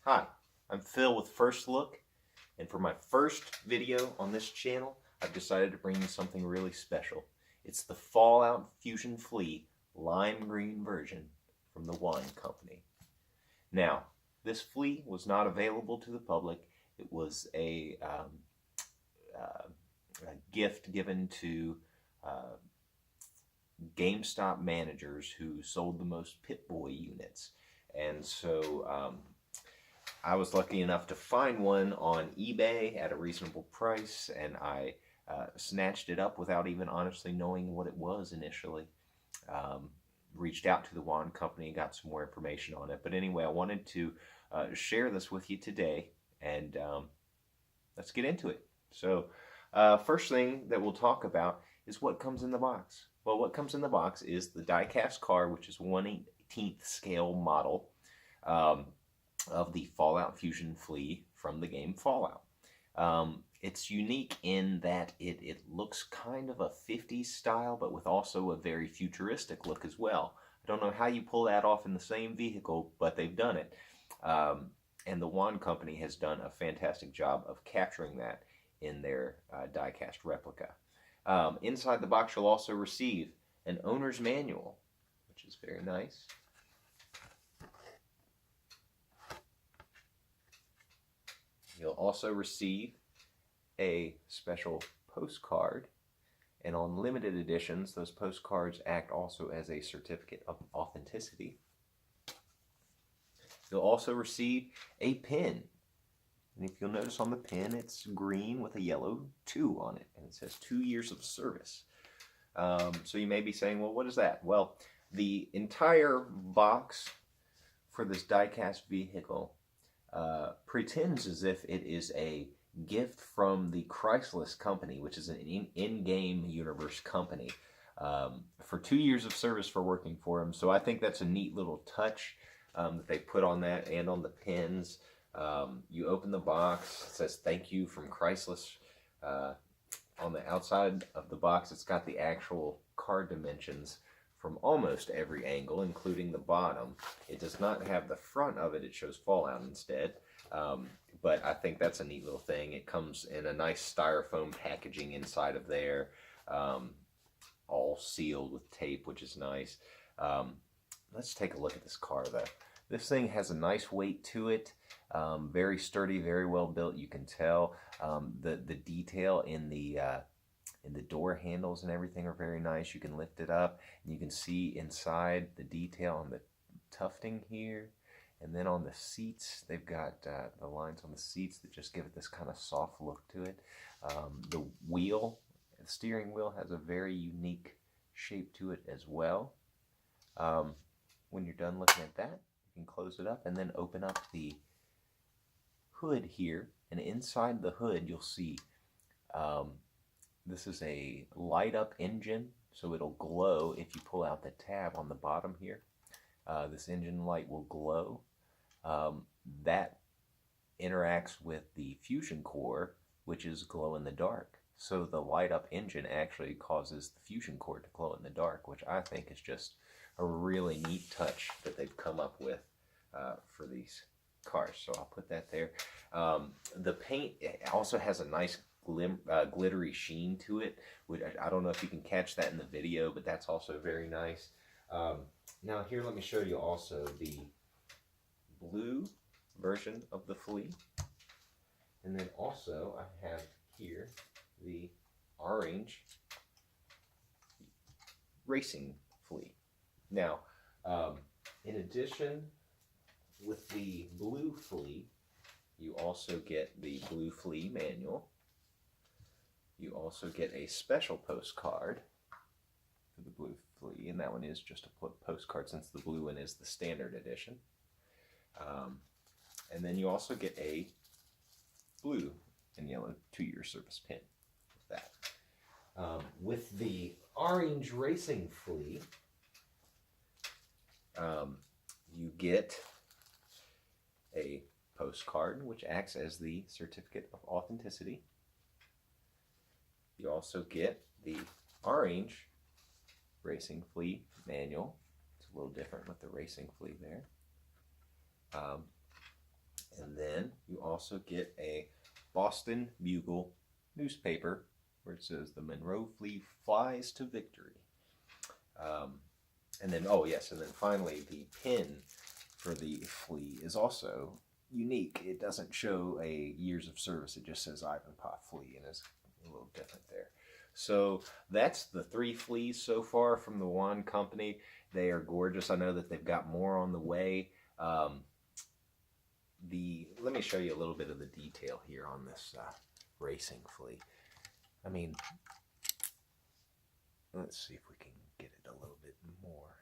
Hi, I'm Phil with Phirst Look, and for my first video on this channel, I've decided to bring you something really special. It's the Fallout Fusion Flea Lime Green version from the Wine Company. Now, this flea was not available to the public. It was a gift given to GameStop managers who sold the most Pip-Boy units. And so I was lucky enough to find one on eBay at a reasonable price, and I snatched it up without even honestly knowing what it was initially. Reached out to the Wand Company and got some more information on it. But anyway, I wanted to share this with you today, and let's get into it. So first thing that we'll talk about is what comes in the box. Well, what comes in the box is the Diecast card, which is 1/18th scale model of the Fallout Fusion Flea from the game Fallout. It's unique in that it looks kind of a 50s style, but with also a very futuristic look as well. I don't know how you pull that off in the same vehicle, but they've done it. And the Wand Company has done a fantastic job of capturing that in their die-cast replica. Inside the box, you'll also receive an owner's manual, which is very nice. You'll also receive a special postcard, and on limited editions, those postcards act also as a certificate of authenticity. You'll also receive a pin, and if you'll notice on the pin, it's green with a yellow 2 on it, and it says 2 years of service. So you may be saying, well, what is that? Well, the entire box for this die-cast vehicle pretends as if it is a gift from the Chrysalis company, which is an in-game universe company, for 2 years of service for working for them. So I think that's a neat little touch that they put on that and on the pins. You open the box, it says thank you from Chrysalis. On the outside of the box, it's got the actual card dimensions from almost every angle, including the bottom. It does not have the front of it, it shows Fallout instead. But I think that's a neat little thing. It comes in a nice styrofoam packaging inside of there, all sealed with tape, which is nice. Let's take a look at this car, though. This thing has a nice weight to it, very sturdy, very well built. You can tell the detail in the door handles and everything are very nice. You can lift it up, and you can see inside the detail on the tufting here. And then on the seats, they've got the lines on the seats that just give it this kind of soft look to it. The steering wheel has a very unique shape to it as well. When you're done looking at that, you can close it up and then open up the hood here. And inside the hood, you'll see this is a light-up engine, so it'll glow if you pull out the tab on the bottom here. This engine light will glow. That interacts with the fusion core, which is glow in the dark. So the light up engine actually causes the fusion core to glow in the dark, which I think is just a really neat touch that they've come up with for these cars. So I'll put that there. The paint also has a nice glittery sheen to it, which I don't know if you can catch that in the video, but that's also very nice. Now here, let me show you also the blue version of the Flea. And then also I have here the orange racing Flea. Now, in addition, with the blue Flea, you also get the blue Flea manual. You also get a special postcard for the blue Flea, and that one is just a postcard since the blue one is the standard edition. And then you also get a blue and yellow 2-year service pin with that. With the orange racing Flea, you get a postcard which acts as the certificate of authenticity. You also get the orange Racing Flea manual. It's a little different with the Racing Flea there. And then you also get a Boston Bugle newspaper where it says the Monroe Flea flies to victory. And then, oh yes, and then finally the pin for the flea is also unique. It doesn't show a years of service. It just says Ivanpah Flea, and it's a little different there. So that's the 3 fleas so far from the wand company. They are gorgeous. I know that they've got more on the way. Let me show you a little bit of the detail here on this racing flea. I mean, let's see if we can get it a little bit more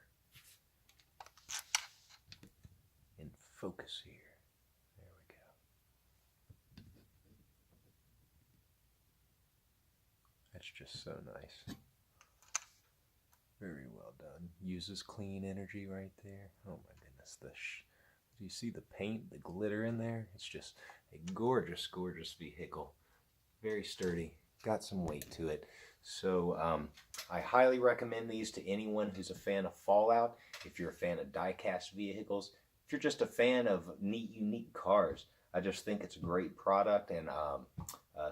in focus here. There we go. That's just so nice. Very well done. Uses clean energy right there. Oh my goodness. Do you see the paint, the glitter in there? It's just a gorgeous, gorgeous vehicle. Very sturdy. Got some weight to it. So I highly recommend these to anyone who's a fan of Fallout. If you're a fan of diecast vehicles, if you're just a fan of neat, unique cars, I just think it's a great product. And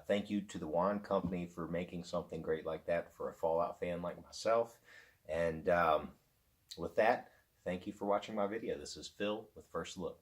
thank you to the wand company for making something great like that for a Fallout fan like myself. And with that, thank you for watching my video. This is Phil with Phirst Look.